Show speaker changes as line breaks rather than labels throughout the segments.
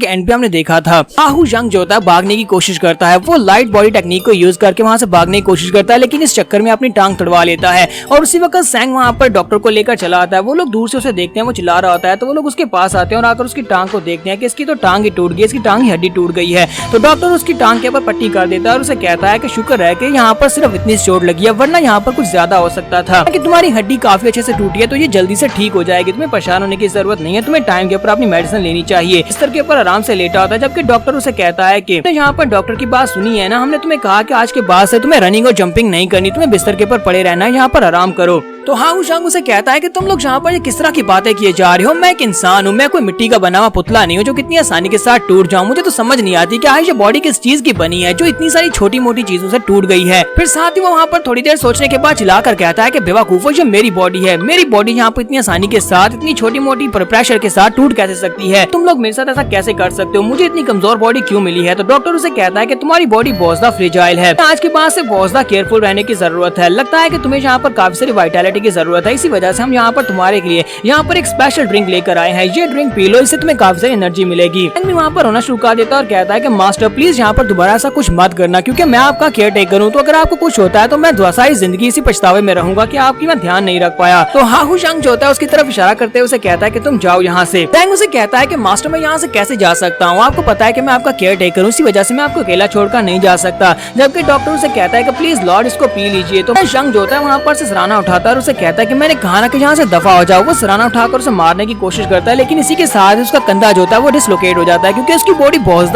के एंड पे हमने देखा था आहू जंग जो होता है भागने की कोशिश करता है, वो लाइट बॉडी टेक्निक को यूज करके वहाँ से भागने की कोशिश करता है, लेकिन इस चक्कर में अपनी टांग तड़वा लेता है। और उसी वक्त सैंग वहाँ पर डॉक्टर को लेकर चला आता है। वो लोग दूर से उसे देखते हैं, वो चिल्ला रहा होता है, तो वो लोग उसके पास आते हैं और आकर उसकी टांग को देखते हैं कि इसकी तो टांग ही टूट गई, इसकी टांग ही हड्डी टूट गई है। तो डॉक्टर उसकी टांग के ऊपर पट्टी कर देता है और उसे कहता है कि शुक्र है कि यहाँ पर सिर्फ इतनी चोट लगी है, वरना यहाँ पर कुछ ज्यादा हो सकता था। कि तुम्हारी हड्डी काफी अच्छे से टूटी है तो ये जल्दी से ठीक हो जाएगी, तुम्हें परेशान होने की जरूरत नहीं है, तुम्हें टाइम के ऊपर अपनी मेडिसिन लेनी चाहिए। बिस्तर के ऊपर आराम से लेटा होता है, जबकि डॉक्टर उसे कहता है कि यहाँ पर डॉक्टर की बात सुनी है ना, हमने तुम्हें कहा कि आज के बाद से तुम्हें रनिंग और जंपिंग नहीं करनी, तुम्हें बिस्तर के ऊपर पड़े रहना है, यहाँ पर आराम करो। तो हाउ शांग उसे कहता है कि तुम लोग यहाँ पर किस तरह की बातें किए जा रहे हो, मैं एक इंसान हूँ, मैं कोई मिट्टी का बना हुआ पुतला नहीं हूँ जो कितनी आसानी के साथ टूट जाऊँ। मुझे तो समझ नहीं आती कि आज ये बॉडी किस चीज की बनी है जो इतनी सारी छोटी मोटी चीजों से टूट गई है। फिर साथ ही वो वहाँ पर थोड़ी देर सोचने के बाद चिल्लाकर कहता है कि बेवकूफो, ये मेरी बॉडी है, मेरी बॉडी यहाँ पर इतनी आसानी के साथ इतनी छोटी मोटी प्रेशर के साथ टूट कैसे सकती है, तुम लोग मेरे साथ ऐसा कैसे कर सकते हो, मुझे इतनी कमजोर बॉडी क्यों मिली है। तो डॉक्टर उसे कहता है कि तुम्हारी बॉडी बहुत ज्यादा फ्रेजाइल है, आज के बाद से बहुत ज्यादा केयरफुल रहने की जरूरत है, लगता है कि तुम्हें यहाँ पर काफी सारी वाइटैलिटी की जरूरत है, इसी वजह से हम यहाँ पर तुम्हारे लिए यहाँ पर एक स्पेशल ड्रिंक लेकर आए हैं, ये ड्रिंक पी लो, इससे तुम्हें काफी सारी एनर्जी मिलेगी। वहाँ पर रोना शुरू कर देता है और कहता है कि मास्टर प्लीज यहाँ पर दोबारा ऐसा कुछ मत करना, क्योंकि मैं आपका केयर टेकर हूँ, तो अगर आपको कुछ होता है तो मैं सारी जिंदगी इसी पछतावे में रहूंगा कि आपकी मैं ध्यान नहीं रख पाया। तो हाहू शंग जो होता है उसकी तरफ इशारा करते हुए उसे कहता है कि तुम जाओ यहाँ से। टैंग उसे कहता है कि मास्टर मैं यहाँ से कैसे जा सकता हूँ, आपको पता है कि मैं आपका केयर टेकर हूँ, इसी वजह से मैं आपको अकेला छोड़कर नहीं जा सकता। जबकि डॉक्टर उसे कहता है कि प्लीज लॉर्ड इसको पी लीजिए। तो शंग जो होता है वहाँ पर से सराहना उठाता है और उसे कहता है कि मैंने कहा ना कि यहाँ से दफा हो जाओ। वो सराहना उठाकर उसे मारने की कोशिश करता है, लेकिन इसी के साथ उसका कंधा जो होता है वो डिसलोकेट हो जाता है, क्योंकि उसकी बॉडी बहुत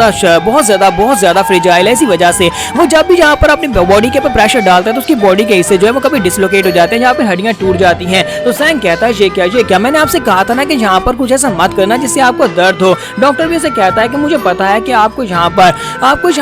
ज्यादा फ्रेजाइल है। इसी वजह से वो जब भी यहाँ पर अपनी बॉडी के ऊपर प्रेशर डालता है तो उसकी बॉडी के हिस्से जो है वो कभी डिसलोकेट हो जाते हैं, यहाँ पे हड्डियां टूट जाती हैं। तो सैंग कहता है ये क्या मैंने आपसे कहा था ना कि यहाँ पर कुछ ऐसा मत करना जिससे आपको दर्द हो। डॉक्टर भी उसे कहता है कि मुझे पता है कि आपको यहाँ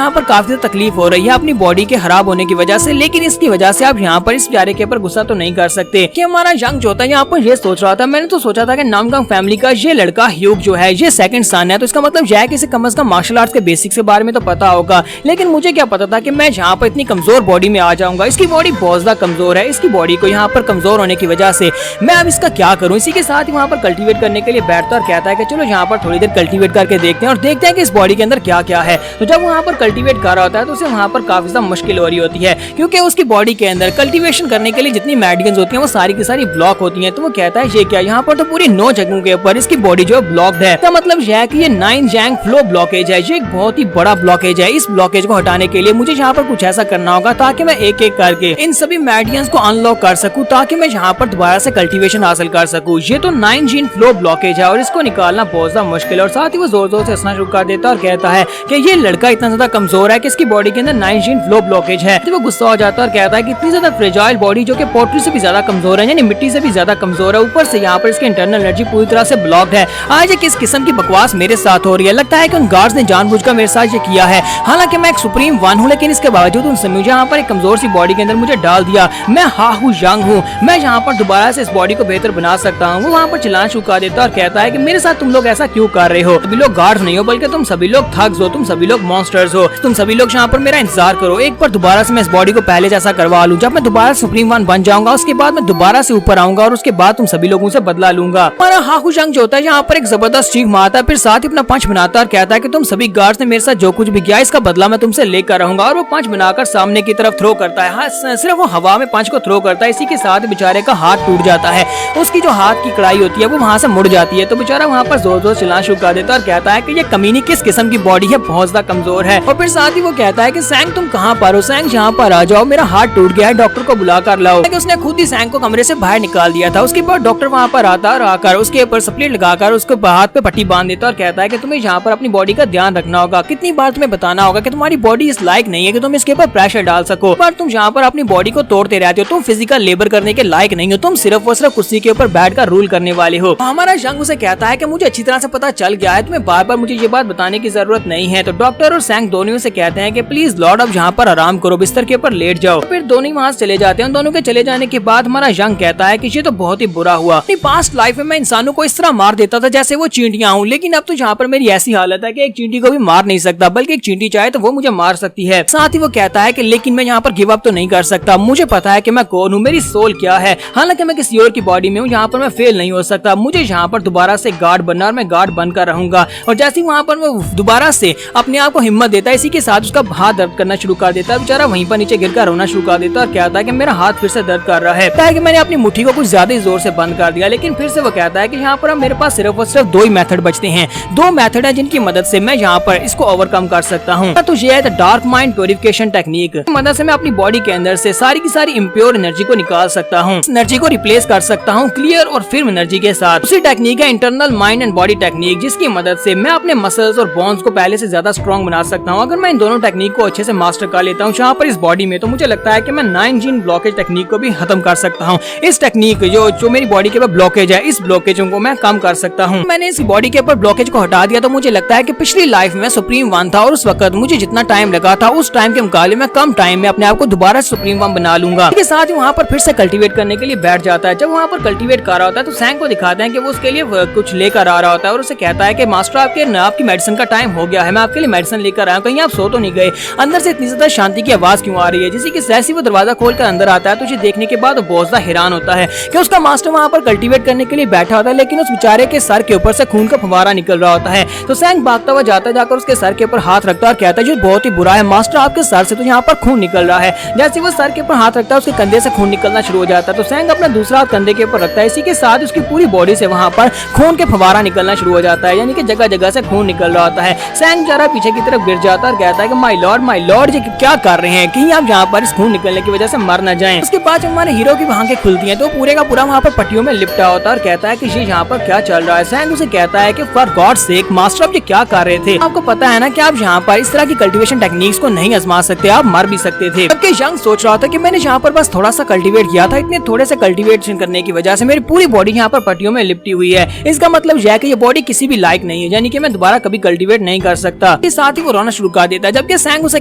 पर काफी तकलीफ हो रही है अपनी बॉडी के खराब होने की वजह से, लेकिन इसकी वजह से आप यहाँ पर इस प्यारे के ऊपर गुस्सा तो नहीं कर सकते। कि हमारा यंग जो होता है यहाँ पर ये सोच रहा था, मैंने तो सोचा था कि नामगांग फैमिली का ये लड़का ह्यूग जो है ये सेकंड सन है, तो इसका मतलब यह है कि इसे कम से कम मार्शल आर्ट्स के बेसिक्स के बारे में तो पता होगा, लेकिन मुझे क्या पता था कि मैं यहाँ पर इतनी कमजोर बॉडी में आ जाऊंगा। इसकी बॉडी बहुत ज्यादा कमजोर है, इसकी बॉडी को यहाँ पर कमजोर होने की वजह से मैं अब इसका क्या करूँ। इसी के साथ ही वहाँ पर कल्टीवेट करने के लिए बैठता और कहता है कि चलो यहाँ पर थोड़ी देर कल्टीवेट करके देखते हैं और देखते हैं कि इस बॉडी के अंदर क्या क्या है। तो जब वहाँ पर कल्टीवेट कर रहा होता है तो उसे वहाँ पर काफी ज्यादा मुश्किल हो रही होती है, क्योंकि उसकी बॉडी के अंदर कल्टीवेशन करने के लिए जितनी मेडिसिन होती है वो सारी की सारी ब्लॉक होती है। तो वो कहता है ये क्या, यहाँ पर तो पूरी 9 जगहों के ऊपर इसकी बॉडी जो ब्लॉक्ड है। तो मतलब यह है कि ये 9 जैंग फ्लो ब्लॉकेज है, ये एक बहुत ही बड़ा ब्लॉकेज है। इस ब्लॉकेज को हटाने के लिए मुझे यहाँ पर कुछ ऐसा करना होगा ताकि मैं एक एक करके इन सभी मेडिसिन को अनलॉक कर सकूं, ताकि मैं यहाँ पर दोबारा से कल्टीवेशन हासिल कर सकूं। ये तो 9 जीन फ्लो ब्लॉकेज है और इसको निकालना बहुत ज्यादा मुश्किल है। और साथ ही वो जोर जोर से हंसना शुरू कर देता है और कहता है कि ये लड़का इतना ज्यादा कमजोर है कि इसकी बॉडी के अंदर 9 जीन फ्लो ब्लॉकेज है। तो वो गुस्सा हो जाता है और कहता है कि इतनी ज्यादा फ्रेजाइल बॉडी जो कि पोट्री से भी ज्यादा कमजोर है, यानी मिट्टी से भी ज्यादा कमजोर है, ऊपर से यहाँ पर इसकी इंटरनल एनर्जी पूरी तरह से ब्लॉक्ड है। आज ये किस किस्म की बकवास मेरे साथ हो रही है, लगता है कि उन गार्ड्स ने जानबूझकर मेरे साथ ये किया है। हालांकि मैं एक सुप्रीम वन हूँ, लेकिन इसके बावजूद उनसे मुझे यहाँ पर एक कमजोर सी बॉडी के अंदर मुझे डाल दिया। मैं हाहू यंग हूँ, मैं यहाँ पर दोबारा से इस बॉडी को बेहतर बना सकता हूँ। वो वहाँ पर चिल्लाना शुरू कर देता है और कहता है कि मेरे साथ तुम लोग ऐसा क्यों कर रहे हो, सभी लोग गार्ड्स नहीं हो बल्कि तुम सभी लोग थग्स हो, तुम सभी लोग मॉन्स्टर्स हो, तुम सभी लोग यहाँ पर मेरा इंतजार करो, एक बार दोबारा से मैं इस बॉडी को पहले जैसा करवा लूँ। जब मैं दोबारा सुप्रीम वन बन जाऊंगा उसके बाद मैं दोबारा से ऊपर आऊंगा और उसके बाद तुम सभी लोगों से बदला लूंगा। हमारा हाहू यंग जो होता है यहाँ पर एक जबरदस्त चीख मारता है, फिर साथ ही अपना पंच बनाता है और कहता है कि तुम सभी गार्ड्स ने मेरे साथ जो कुछ भी किया इसका बदला मैं तुमसे लेकर रहूंगा। और वो पंच बनाकर सामने की तरफ थ्रो करता है, सिर्फ वो हवा में पंच को थ्रो करता है। इसी के साथ बेचारे का हाथ टूट जाता है, उसकी जो हाथ की कड़ाई होती है वो वहाँ से मुड़ जाती है। तो बेचारा वहाँ पर जोर जोर चिल्लाना शुरू कर देता है और कहता है कि ये कमीनी किस किस्म की बॉडी है, बहुत ज्यादा कमजोर है। और फिर साथ ही वो कहता है कि सैंग तुम कहाँ पर हो, सैंग यहाँ पर आ जाओ, मेरा हाथ टूट गया है, डॉक्टर को बुला कर लाओ। उसने खुद ही सैंग को कमरे से बाहर निकाल दिया था। उसके बाद डॉक्टर वहाँ पर आता और आकर उसके ऊपर स्प्लिट लगाकर उसको हाथ पे पट्टी बांध देता और कहता है कि तुम्हें यहाँ पर अपनी बॉडी का ध्यान रखना होगा। कितनी बार तुम्हें बताना होगा कि तुम्हारी बॉडी इस लायक नहीं है कि तुम इसके ऊपर प्रेशर डाल सको, पर तुम यहाँ पर अपनी बॉडी को तोड़ते रहते हो, तुम फिजिकल लेबर करने के लायक नहीं हो, तुम सिर्फ और सिर्फ कुर्सी के ऊपर बैठकर रूल करने वाले हो। हमारा यंग उसे कहता है कि मुझे अच्छी तरह से पता चल गया है, तुम्हें बार बार मुझे ये बात बताने की जरूरत नहीं है। तो डॉक्टर और सैंग दोनों से कहते हैं कि प्लीज लॉर्ड अब यहाँ पर आराम करो, बिस्तर के ऊपर लेट जाओ। फिर दोनों वहाँ से चले जाते हैं। दोनों के चले जाने के बाद हमारा हमारा यंग कहता है कि ये तो बहुत ही बुरा हुआ, अपनी पास्ट लाइफ में मैं इंसानों को इस तरह मार देता था जैसे वो चींटियां हूँ, लेकिन अब तो यहाँ पर मेरी ऐसी हालत है कि एक चींटी को भी मार नहीं सकता, बल्कि एक चींटी चाहे तो वो मुझे मार सकती है। साथ ही वो कहता है कि लेकिन मैं यहाँ पर गिव अप तो नहीं कर सकता, मुझे पता है कि मैं कौन हूँ, मेरी सोल क्या है। हालांकि मैं किसी और की बॉडी में हूँ, यहाँ पर मैं फेल नहीं हो सकता, मुझे यहाँ पर दोबारा से गार्ड बनना और मैं गार्ड बनकर रहूंगा। और जैसे ही वहाँ पर वो दोबारा से अपने आप को हिम्मत देता है, इसी के साथ उसका हाथ दर्द करना शुरू कर देता है, बेचारा वहीं पर नीचे गिरकर रोना शुरू कर देता है और कहता है कि मेरा हाथ फिर से दर्द कर रहा है, कि मैंने अपनी मुट्ठी को कुछ ज्यादा ही जोर से बंद कर दिया। लेकिन फिर से वो कहता है कि यहाँ पर मेरे पास सिर्फ और सिर्फ दो ही मेथड बचते हैं, दो मेथड है जिनकी मदद से मैं यहाँ पर इसको ओवरकम कर सकता हूँ। तो ये है the dark mind purification technique. मदद से मैं अपनी बॉडी के अंदर से सारी की सारी इम्प्योर एनर्जी को निकाल सकता हूँ, एनर्जी को रिप्लेस कर सकता हूँ क्लियर और फिर्म एनर्जी के साथ। उसी टेक्निक है internal mind and body technique, जिसकी मदद से मैं अपने मसल्स और बोन्स को पहले से ज्यादा स्ट्रॉन्ग बना सकता हूँ। अगर मैं इन दोनों टेक्निक को अच्छे से मास्टर कर लेता हूँ यहाँ पर इस बॉडी में, तो मुझे लगता है कि मैं 9 जीन ब्लॉकेज टेक्निक को भी खत्म कर सकता हूँ। इस टेक्निक जो मेरी बॉडी के ऊपर ब्लॉकेज है, इस ब्लॉकेजों को मैं कम कर सकता हूँ। मैंने इस बॉडी के ऊपर ब्लॉकेज को हटा दिया, तो मुझे लगता है कि पिछली लाइफ में सुप्रीम वन था और उस वक्त मुझे जितना टाइम लगा था उस टाइम के मुकाबले में कम टाइम में अपने आप को दोबारा सुप्रीम वन बना लूंगा। इसके साथ ही वहाँ पर फिर से कल्टीवेट करने के लिए बैठ जाता है। जब वहाँ पर कल्टीवेट कर रहा होता है तो सैंग को दिखाते हैं कि वो उसके लिए कुछ लेकर आ रहा होता है और उसे कहता है कि मास्टर आपकी मेडिसिन का टाइम हो गया है, मैं आपके लिए मेडिसिन लेकर आया हूं, कहीं आप सो तो नहीं गए। अंदर से इतनी ज्यादा शांति की आवाज क्यों आ रही है, जिससे कि जैसे वो दरवाजा खोलकर अंदर आता है तो उसे देखने के बाद बहुत ज्यादा हैरान होता है कि उसका मास्टर वहाँ पर कल्टीवेट करने के लिए बैठा होता है, लेकिन उस बेचारे के सर के ऊपर से खून का फव्वारा निकल रहा होता है। तो सैंग भागता हुआ जाता है, जाकर उसके सर के ऊपर हाथ रखता है और कहता है जो बहुत ही बुरा है मास्टर, आपके सर से तो यहाँ पर खून निकल रहा है। जैसे वो सर के ऊपर हाथ रखता है उसके कंधे से खून निकलना शुरू हो जाता है। तो सैंग अपना दूसरा हाथ कंधे के ऊपर रखता है, इसी के साथ उसकी पूरी बॉडी से वहाँ पर खून के फव्वारा निकलना शुरू हो जाता है, यानी कि जगह जगह से खून निकल रहा होता है। सैंग जरा पीछे की तरफ गिर जाता है और कहता है कि माय लॉर्ड ये क्या कर रहे हैं, कहीं आप यहाँ पर इस खून निकलने की वजह से मर न जाएं। उसके बाद जब हमारे हीरो की आंखें खुलती हैं तो पूरे का पूरा वहाँ पर पट्टियों में लिपटा होता है और कहता है कि ये यहाँ पर क्या चल रहा है। सैंग उसे कहता है कि फॉर गॉड सेक मास्टर आप ये क्या कर रहे थे, आपको पता है ना कि आप यहाँ पर इस तरह की कल्टीवेशन टेक्निक्स को नहीं आजमा सकते, आप मर भी सकते थे। जबकि यंग सोच रहा था कि मैंने यहाँ पर बस थोड़ा सा कल्टीवेट किया था, इतने थोड़े से कल्टीवेशन करने की वजह से मेरी पूरी बॉडी यहाँ पर पट्टियों में लिपटी हुई है, इसका मतलब यह है कि ये बॉडी किसी भी लायक नहीं है, यानी कि मैं दोबारा कभी कल्टीवेट नहीं कर सकता। इसके साथ ही वो रोना शुरू कर देता है। जबकि सैंग उसे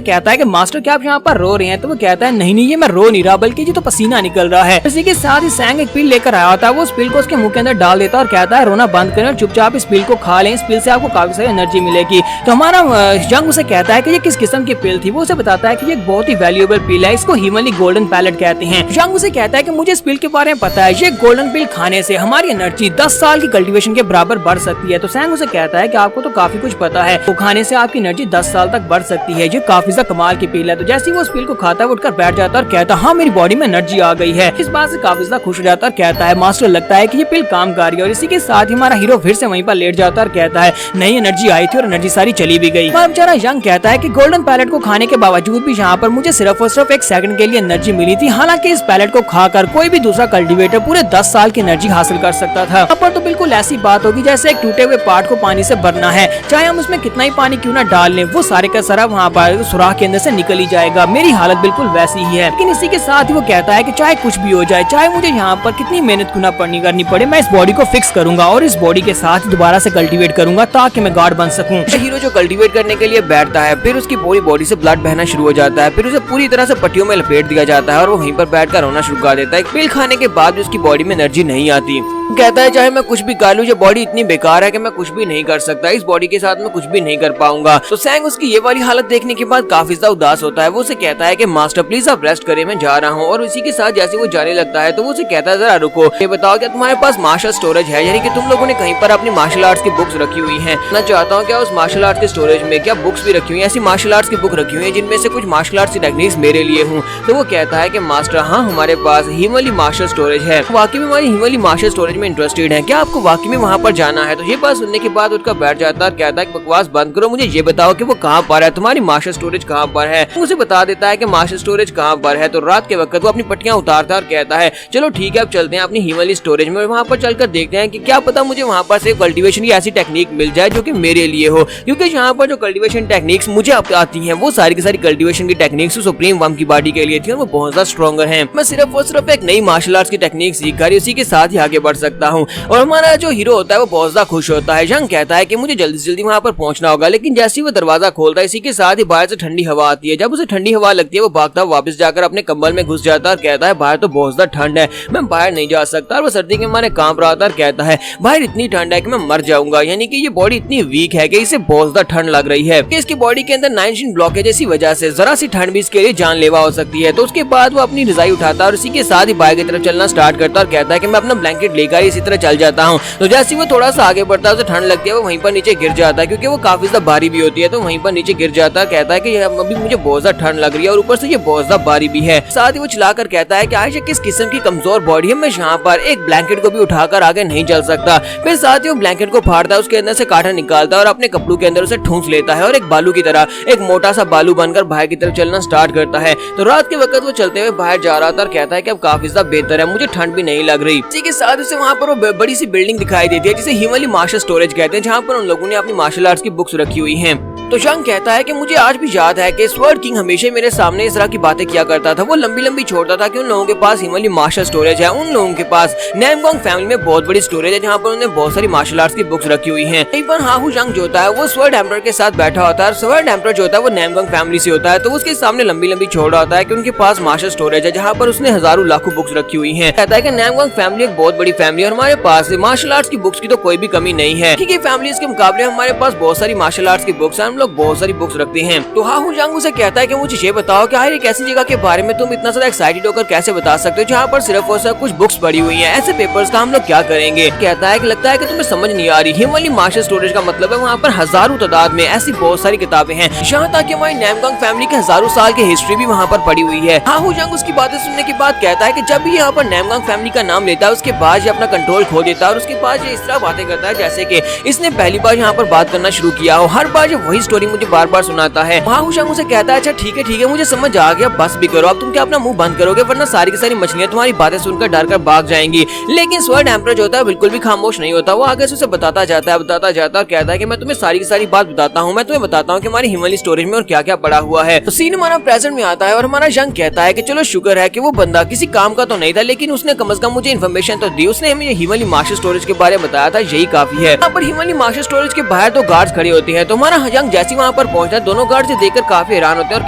कहता है कि मास्टर क्या आप यहाँ पर रो रहे हैं, तो वो कहता है नहीं ये मैं रो नहीं रहा, बल्कि ये तो पसीना निकल रहा है। इसी के साथ ही सैंग एक पिल लेकर आया होता है, वो उस पिल को उसके मुंह के अंदर डाल देता है और कहता है रोना बंद करें और चुपचाप इस पिल को खा लें, इस पिल से आपको काफी सारी एनर्जी मिलेगी। तो हमारा यंग उसे कहता है कि ये किस किस्म की पिल थी, वो उसे बताता है कि ये बहुत ही वैल्यूएबल पिल है, इसको हिमली गोल्डन पैलेट कहते हैं। यंग उसे कहता है कि मुझे इस पिल के बारे में पता है, ये गोल्डन पिल खाने से हमारी एनर्जी 10 साल की कल्टीवेशन के बराबर बढ़ सकती है। तो सैंग उसे कहता है कि आपको तो काफी कुछ पता है, वो खाने से आपकी एनर्जी 10 साल तक बढ़ सकती है, ये काफी ज्यादा कमाल की पिल है। तो जैसे ही वो उस पिल को खाता है वो उठकर बैठ जाता है और कहता है हाँ मेरी बॉडी में एनर्जी आ गई है। इस बात से काफी ज्यादा खुश हो जाता है और कहता है मास्टर लगता है कि ये पिल काम कर रही है। और इसी के साथ ही हमारा हीरो फिर से वहीं पर लेट जाता है और कहता है नई एनर्जी आई थी और एनर्जी सारी चली भी गई। बेचारा यंग कहता है कि गोल्डन पैलेट को खाने के बावजूद भी यहाँ पर मुझे सिर्फ और सिर्फ 1 सेकंड के लिए एनर्जी मिली थी, हालांकि इस पैलेट को खाकर कोई भी दूसरा कल्टीवेटर पूरे 10 साल की एनर्जी हासिल कर सकता था। यहाँ पर तो बिल्कुल ऐसी बात होगी जैसे एक टूटे हुए पार्ट को पानी से भरना है, चाहे हम उसमें कितना ही पानी क्यों ना डाल लें, वो सारे का सारा वहाँ पर सुराख के अंदर से निकल ही जाएगा। मेरी हालत बिल्कुल वैसी ही है। लेकिन इसी के साथ ही वो कहता है कि चाहे कुछ भी हो जाए, चाहे मुझे यहाँ पर कितनी मेहनत क्यों ना करनी पड़े, मैं इस बॉडी को फिक्स करूंगा और इस बॉडी के साथ दोबारा से कल्टीवेट करूंगा ताकि मैं गार्ड बन सकूं। हीरो जो कल्टीवेट करने के लिए बैठता है, फिर उसकी पूरी बॉडी से ब्लड बहना शुरू हो जाता है, फिर उसे पूरी तरह से पट्टियों में लपेट दिया जाता है और वो वहीं पर बैठकर रोना शुरू कर देता है। पिल खाने के बाद भी उसकी बॉडी में एनर्जी नहीं आती। कहता है चाहे मैं कुछ भी कर लूं, ये बॉडी इतनी बेकार है कि मैं कुछ भी नहीं कर सकता, इस बॉडी के साथ मैं कुछ भी नहीं कर पाऊंगा। तो सैंग उसकी ये वाली हालत देखने के बाद काफी ज्यादा उदास होता है। वो उसे कहता है कि मास्टर प्लीज आप रेस्ट करें, मैं जा रहा हूँ। और इसी के साथ जैसे वो जाने लगता है तो वो उसे कहता है जरा रुको, ये बताओ क्या तुम्हारे पास मार्शल स्टोरेज है, यानी कि तुम लोगों ने कहीं पर अपनी मार्शल आर्ट्स की बुक्स रखी हुई हैं। मैं चाहता हूँ क्या उस मार्शल आर्ट्स के स्टोरेज में क्या बुक्स भी रखी हुई है, ऐसी मार्शल आर्ट्स की बुक रखी हुई है जिनमें से कुछ मार्शल आर्ट्स की टेक्निक्स मेरे लिए हूँ। तो वो कहता है कि मास्टर हाँ हमारे पास हिमली मार्शल स्टोरेज है, वाकई में हमारी हिमली मार्शल स्टोरेज में इंटरेस्टेड है, क्या आपको वाकई में वहाँ पर जाना है। तो ये बात सुनने के बाद उठकर बैठ जाता है और कहता है कि बकवास बंद करो, मुझे ये बताओ कि वो कहाँ पर है, तुम्हारी मार्शल स्टोरेज कहाँ पर है। उसे बता देता है कि मार्शल स्टोरेज कहाँ पर है। तो रात के वक्त वो अपनी पट्टियां उतारता है और कहता है चलो ठीक है अब चलते हैं अपनी हिमली स्टोरेज में, वहाँ पर चलकर देखते हैं कि क्या पता मुझे वहाँ पर से कल्टीवेशन की ऐसी टेक्निक मिल जाए जो कि मेरे लिए हो, क्योंकि यहाँ पर जो कल्टीवेशन टेक्निक्स मुझे आती हैं वो सारी की सारी कल्टीवेशन की टेक्निक्स सुप्रीम वम की बॉडी के लिए थी और वो बहुत ज्यादा स्ट्रॉन्गर हैं। मैं सिर्फ और सिर्फ एक नई मार्शल आर्ट्स की टेक्निक सीख कर उसी के साथ ही आगे बढ़ सकता हूँ। और हमारा जो हीरो होता है वो बहुत ज्यादा खुश होता है। यंग कहता है कि मुझे जल्दी से जल्दी वहाँ पर पहुंचना होगा, लेकिन जैसे ही वो दरवाजा खोलता है इसी के साथ ही बाहर से ठंडी हवा आती है। जब उसे ठंडी हवा लगती है वो भागता वापस जाकर अपने कंबल में घुस जाता है और कहता है बाहर तो बहुत
बहुत ज्यादा ठंड है, मैं बाहर नहीं जा सकता। और वो सर्दी के मारे कांप रहा था और कहता है बाहर इतनी ठंड है कि मैं मर जाऊंगा, यानी कि ये बॉडी इतनी वीक है कि इसे बहुत ज्यादा ठंड लग रही है कि इसकी बॉडी के अंदर 9 ब्लॉकेज जैसी वजह से जरा सी ठंड भी इसके लिए जानलेवा हो सकती है। तो उसके बाद वो अपनी रजाई उठाता है और इसी के साथ ही बाहर की तरफ चलना स्टार्ट करता है और कहता है कि मैं अपना ब्लैंकेट लेकर इसी तरह चल जाता हूँ। तो जैसे वो थोड़ा सा आगे बढ़ता है उसे ठंड लगती है, वो वहीं पर नीचे गिर जाता है क्योंकि वो काफी ज्यादा भारी भी होती है। तो वहीं पर नीचे गिर जाता है, कहता है कि अभी मुझे बहुत ज्यादा ठंड लग रही है और ऊपर से ये बहुत ज्यादा भारी भी है। साथ ही वो चिल्लाकर कहता है कि आज किस किस्म की कमजोर बॉडी है, मैं यहाँ पर एक ब्लैंकेट को भी उठाकर आगे नहीं चल सकता। फिर साथ ही वो ब्लैंकेट को फाड़ता है, उसके अंदर से कांटा निकालता है और अपने कपड़ों के अंदर उसे ठूंस लेता है और एक बालू की तरह एक मोटा सा बालू बनकर बाहर की तरफ चलना स्टार्ट करता है। तो रात के वक्त वो चलते हुए बाहर जा रहा था और कहता है कि अब काफी ज्यादा बेहतर है, मुझे ठंड भी नहीं लग रही। इसी के साथ उसे वहाँ पर वो बड़ी सी बिल्डिंग दिखाई देती है जिसे हिमालय मार्शल स्टोरेज कहते हैं, जहाँ पर उन लोगों ने अपनी मार्शल आर्ट्स की बुक्स रखी हुई हैं। तो जंग कहता है कि मुझे आज भी याद है कि स्वर्ड किंग हमेशा मेरे सामने इस तरह की बातें किया करता था। वो लंबी लंबी छोड़ता था कि उन लोगों के पास हिमालय मार्शल स्टोरेज है, उन लोगों के पास नामगोंग फैमिली में बहुत बड़ी स्टोरेज है जहाँ पर उन्होंने बहुत सारी मार्शल आर्ट्स की बुक्स रखी हुई हैं। कहीं पर हाहू जंग जो होता है वो स्वर्ड एम्परर के साथ बैठा होता है। स्वर्ड एम्परर जो होता है वो नामगोंग फैमिली से होता है, तो उसके सामने लंबी लंबी छोड़ रहा होता है कि उनके पास मार्शल स्टोरेज है जहाँ पर उसने हजारों लाखों बुक्स रखी हुई है। कहता है कि नामगोंग फैमिली एक बहुत बड़ी फैमिली है और हमारे पास मार्शल आर्ट्स की बुक्स की तो कोई भी कमी नहीं है, क्योंकि फैमिलीज के मुकाबले हमारे पास बहुत सारी मार्शल आर्ट्स की बुक्स है, हम लोग बहुत सारी बुक्स रखते हैं। तो हाहू जंग उसे कहता है कि मुझे ये बताओ कि आखिर एक ऐसी जगह के बारे में तुम इतना ज्यादा एक्साइटेड होकर कैसे बता सकते हो जहाँ पर सिर्फ और सिर्फ कुछ बुक्स पड़ी हुई हैं, ऐसे पेपर्स का हम लोग क्या करेंगे। कहता है कि लगता है कि तुम्हें समझ नहीं आ रही, हिमालय मार्शल स्टोरेज का मतलब है वहाँ पर हजारों तादाद में ऐसी बहुत सारी किताबें हैं, यहाँ तक कि हमारी नामगोंग फैमिली के हजारों साल की हिस्ट्री भी वहाँ पर पड़ी हुई है। हाहू जंग उसकी बातें सुनने के बाद कहता है कि जब भी यहाँ पर नामगोंग फैमिली का नाम लेता है उसके बाद ये अपना कंट्रोल खो देता है और उसके बाद ये इस तरह बातें करता है जैसे कि इसने पहली बार यहाँ पर बात करना शुरू किया हो, हर बार ये वही स्टोरी मुझे बार बार सुनाता है। हाहू जंग उसे कहता है अच्छा ठीक है मुझे समझ आ गया, बस भी करो, अब तुम क्या अपना मुंह बंद करोगे वरना सारी की सारी मछलियां तुम्हारी बातें सुनकर डर कर भाग जाएंगी। लेकिन स्वर्ड एम्परर जो होता है बिल्कुल भी खामोश नहीं होता, वो आगे से उसे बताता जाता है और कहता है कि मैं तुम्हें सारी की सारी बात बताता हूँ, मैं तुम्हें बताता हूँ कि हमारी हिमालय स्टोरेज में और क्या क्या पड़ा हुआ है। तो सीन हमारा प्रेजेंट में आता है और हमारा जंग कहता है कि चलो शुक्र है कि वो बंदा किसी काम का तो नहीं था, लेकिन उसने कम से कम मुझे इन्फॉर्मेशन तो दी, उसने हमें हिमालय मार्शल स्टोरेज के बारे में बताया था, यही काफी है। यहाँ पर हिमालय मार्शल स्टोरेज के बाहर दो गार्ड्स खड़े होते हैं, तो हमारा जंग जैसे वहाँ पर पहुंचता है दोनों गार्ड से देखकर काफी हैरान होते हैं और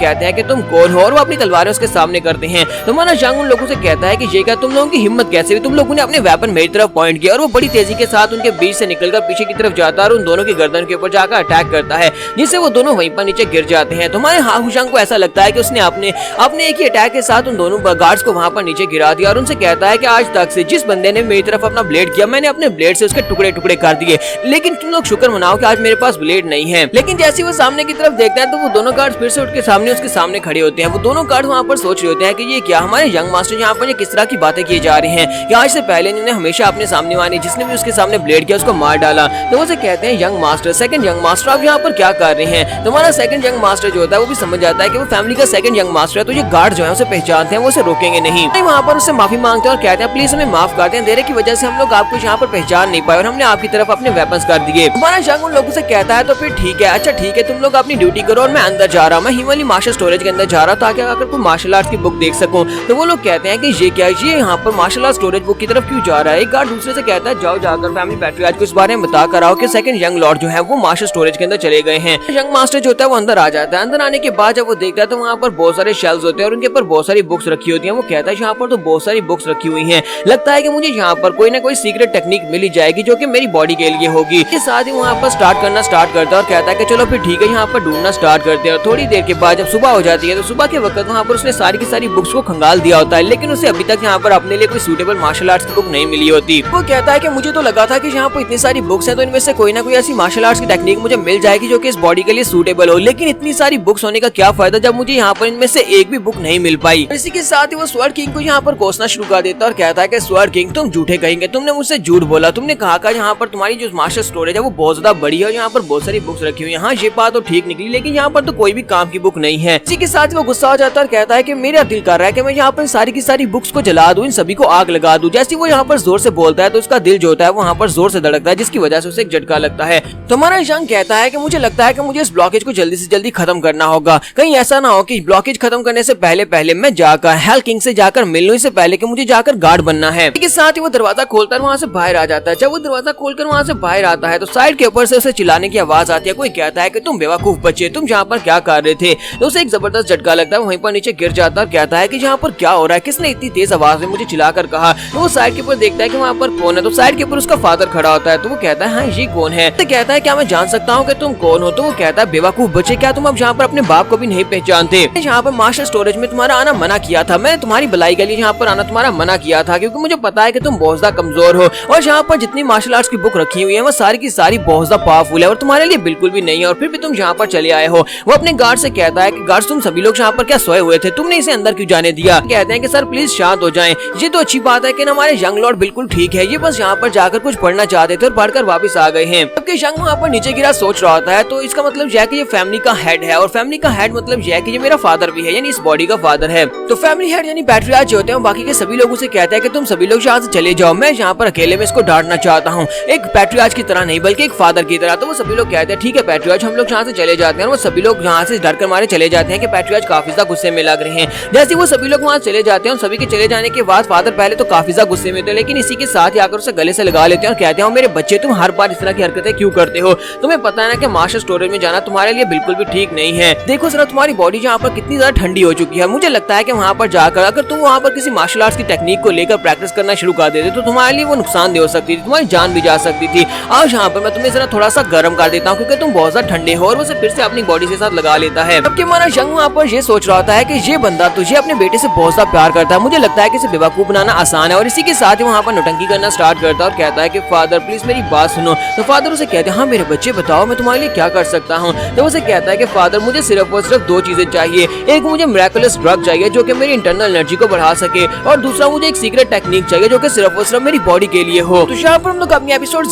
कहते हैं कि तुम कौन हो, और वो अपनी तलवारें उसके सामने करते हैं। तो हमारा जंग उन लोगों से कहता है कि ये क्या तुम लोगों की हिम्मत कैसे हुई, तुम लोगों ने अपने वेपन मेरी तरफ पॉइंट किया, और वो बड़ी तेजी के साथ उनके बीच से निकलकर पीछे की तरफ जाता है और उन दोनों की गर्दन के ऊपर जाकर अटैक करता है, जिससे वो दोनों वहीं पर नीचे गिर जाते हैं। तो हमारे हाहू जंग को ऐसा लगता है कि उसने अपने एक ही अटैक के साथ उन दोनों गार्ड्स को वहां पर नीचे गिरा दिया और उनसे कहता है कि आज तक से जिस बंदे ने मेरी तरफ अपना ब्लेड किया मैंने अपने ब्लेड से उसके टुकड़े टुकड़े कर दिए, लेकिन तुम लोग शुक्र मनाओ कि आज मेरे पास ब्लेड नहीं है। लेकिन जैसे वो सामने की तरफ देखता है तो वो दोनों गार्ड्स फिर से उठ के सामने उसके सामने खड़े होते हैं। वो दोनों गार्ड वहाँ पर सोच रहे होते हैं कि ये क्या हमारे यंग मास्टर यहाँ पर ये किस तरह की बातें किए जा रही हैं, कि आज से पहले इन्होंने हमेशा अपने सामने वाले जिसने भी उसके सामने ब्लेड किया उसको मार डाला। तो वो से कहते हैं young master, second young master आप यहाँ पर क्या कर रहे हैं। तो हमारा सेकंड यंग मास्टर जो होता है वो भी समझ जाता है कि वो फैमिली का सेकंड यंग मास्टर है, तो ये गार्ड जो है उसे पहचानते हैं, वो उसे रोकेंगे नहीं। वहाँ पर उससे माफी मांगते हैं और कहते हैं प्लीज हमें माफ कर दें, देर की वजह से हम लोग आपको यहाँ पर पहचान नहीं पाए और हमने आपकी तरफ अपने वेपन्स कर दिए। हमारा जंग उन लोगों से कहता है तो फिर ठीक है, अच्छा ठीक है तुम लोग अपनी ड्यूटी करो और मैं अंदर जा रहा हूँ, मैं हिमालय मार्शल स्टोरेज के अंदर जा रहा हूँ ताकि आकर कोई मार्शल आर्ट्स की बुक देख सकूं। तो वो लोग कहते हैं कि ये क्या, ये यहाँ पर मार्शल आर्ट स्टोरेज बुक की तरफ क्यों जा रहा है। एक गार्ड दूसरे से कहता है जाओ जाकर फैमिली पैट्रियार्च को इस बारे में बता कर आओ कि सेकंड यंग लॉर्ड जो है वो मार्शल स्टोरेज के अंदर चले गए हैं। यंग मास्टर जो होता है वो अंदर आ जाता है। अंदर आने के बाद जब वो देखता है तो वहाँ पर बहुत सारे शेल्व्स होते हैं और उनके ऊपर बहुत सारी बुक्स रखी होती है। वो कहता है यहाँ पर तो बहुत सारी बुक्स रखी हुई है, लगता है कि मुझे यहाँ पर कोई ना कोई सीक्रेट टेक्निक मिली जाएगी जो कि मेरी बॉडी के लिए होगी। इसके साथ ही वहाँ पर स्टार्ट करना स्टार्ट करता है और कहता है कि चलो फिर ठीक है यहाँ पर ढूंढना स्टार्ट करते हैं। थोड़ी देर के बाद जब सुबह हो जाती है तो सुबह के वक्त वहाँ पर उसने सारी की सारी बुक्स को खंगाल दिया होता है, लेकिन उसे अभी तक यहाँ पर अपने लिए कोई सूटेबल मार्शल आर्ट्स की बुक नहीं मिली होती। वो कहता है कि मुझे तो लगा था कि यहाँ पर इतनी सारी बुक्स हैं तो इनमें से कोई ना कोई ऐसी मार्शल आर्ट्स की टेक्निक मुझे मिल जाएगी जो कि इस बॉडी के लिए सूटेबल हो, लेकिन इतनी सारी बुक्स होने का क्या फायदा जब मुझे यहाँ पर इनमें से एक भी बुक नहीं मिल पाई। इसी के साथ ही वो स्वर्ड किंग को यहाँ पर कोसना शुरू कर देता है और कहता है कि स्वर्ड किंग तुम झूठे कहेंगे, तुमने मुझसे झूठ बोला, तुमने कहा कि यहाँ पर तुम्हारी जो मार्शल स्टोरेज है वो बहुत ज्यादा बड़ी है और यहाँ पर बहुत सारी बुक्स रखी हुई है। हाँ ये बात तो ठीक निकली, लेकिन यहाँ पर तो कोई भी काम की बुक नहीं है। इसी के साथ वो गुस्सा हो जाता है और कहता है कि मेरा दिल कर रहा है कि मैं यहाँ पर सारी की सारी बुक्स को जला दूं, इन सभी को आग लगा दूं। जैसे वो यहाँ पर जोर से बोलता है तो उसका दिल जो होता है वहाँ पर जोर से धड़कता है, जिसकी वजह से उसे एक झटका लगता है। तो हमारा यंग कहता है कि मुझे लगता है कि मुझे इस ब्लॉकेज को जल्दी से जल्दी खत्म करना होगा, कहीं ऐसा ना हो कि ब्लॉकेज खत्म करने से पहले मैं जाकर हेल किंग से जाकर मिल लूं, इससे पहले कि मुझे जाकर गार्ड बनना है। इसके साथ ही वो दरवाजा खोलकर वहाँ से बाहर आ जाता है। जब वो दरवाजा खोलकर वहाँ से बाहर आता है तो साइड के ऊपर से उसे चिल्लाने की आवाज आती है। कोई कहता है कि तुम बेवकूफ बच्चे, तुम यहाँ पर क्या कर रहे थे। तो उसे एक जबरदस्त झटका लगता है, वहीं पर नीचे गिर जाता है और कहता है कि यहाँ पर क्या हो रहा है, किसने उसने इतनी तेज आवाज में मुझे चिल्लाकर कहा। तो वो साइड के ऊपर देखता है कि वहाँ पर कौन है, तो साइड के ऊपर उसका फादर खड़ा होता है। तो वो कहता है हाँ ये कौन है। तो कहता है क्या मैं जान सकता हूँ कि तुम कौन हो। तो वो कहता है बेवकूफ बच्चे, क्या तुम अब यहाँ पर अपने बाप को भी नहीं पहचानते। यहाँ पर मास्टर स्टोरेज में तुम्हारा आना मना किया था, मैं तुम्हारी भलाई के लिए यहाँ पर आना तुम्हारा मना किया था, क्योंकि मुझे पता है कि तुम बहुत ज्यादा कमजोर हो और यहाँ पर जितनी मार्शल आर्ट्स की बुक रखी हुई है वो सारी की सारी बहुत ज्यादा पावरफुल है और तुम्हारे लिए बिल्कुल भी नहीं है, और फिर भी तुम यहाँ पर चले आए हो। वो अपने गार्ड से कहता है कि गार्ड तुम सभी लोग यहाँ पर क्या सोए हुए थे, तुमने इसे अंदर क्यों जाने दिया। कहते हैं कि सर प्लीज शांत हो जाएं, ये तो अच्छी बात है कि हमारे यंग लॉर्ड बिल्कुल ठीक है, ये बस यहाँ पर जाकर कुछ पढ़ना चाहते थे और पढ़कर वापस आ गए हैं। जबकि यंग वहाँ पर नीचे गिरा सोच रहा होता है। तो इसका मतलब यह है कि ये फैमिली का हेड है, और फैमिली का हेड मतलब यह है कि ये मेरा फादर भी है, यानी इस बॉडी का फादर है। तो फैमिली हेड यानी पैट्रियार्च जो होते हैं बाकी के सभी लोगों से कहते हैं कि तुम सभी लोग यहाँ से चले जाओ, मैं यहाँ पर अकेले में इसको डांटना चाहता हूँ, एक पैट्रियार्च की तरह नहीं बल्कि एक फादर की तरह। तो वो सभी लोग कहते हैं ठीक है पैट्रियार्च, हम लोग यहाँ से चले जाते हैं। वो सभी लोग यहाँ से डर कर मारे चले जाते हैं कि पैट्रियार्च काफी ज्यादा गुस्से में लग रहे हैं। जैसे वो सभी लोग वहाँ चले जाते हैं, सभी के चले जाने के बाद फादर पहले तो काफी ज्यादा गुस्से में थे, लेकिन इसी के साथ ही आकर उसे गले से लगा लेते हैं और कहते हैं मेरे बच्चे तुम हर बार इस तरह की हरकतें क्यों करते हो, तुम्हें पता है ना कि मास्टर स्टोरेज में जाना तुम्हारे लिए बिल्कुल भी ठीक नहीं है। देखो जरा तुम्हारी बॉडी यहाँ पर कितनी ज्यादा ठंडी हो चुकी है, मुझे लगता है कि वहाँ पर जाकर अगर तुम वहाँ पर किसी मार्शल आर्ट्स की टेक्निक को लेकर प्रैक्टिस करना शुरू कर देते तो तुम्हारे लिए वो नुकसानदेह हो सकती थी, तुम्हारी जान भी जा सकती थी। आज यहाँ पर मैं तुम्हें जरा थोड़ा सा गर्म कर देता हूँ क्योंकि तुम बहुत ज्यादा ठंडे हो, और उसे फिर से अपनी बॉडी के साथ लगा लेता है। जबकि हमारा यंग वहाँ पर ये सोच रहा होता है कि ये बंदा तुझे अपने बेटे से बहुत ज्यादा प्यार करता है, मुझे लगता है कि इसे बेवकूफ बनाना आसान है, और इसी के साथ ही वहाँ पर नौटंकी करना स्टार्ट करता है और कहता है कि फादर प्लीज मेरी बात सुनो। तो फादर उसे कहते हैं हाँ मेरे बच्चे बताओ मैं तुम्हारे लिए क्या कर सकता हूँ। तो उसे कहता है कि फादर मुझे सिर्फ और सिर्फ दो चीजें चाहिए, एक मुझे मिरेकुलस ड्रग चाहिए जो कि मेरी इंटरनल एनर्जी को बढ़ा सके, और दूसरा मुझे एक सीक्रेट टेक्निक चाहिए जो कि सिर्फ और सिर्फ मेरी बॉडी के लिए हो। तो यहाँ पर हम लोग अपनी एपिसोड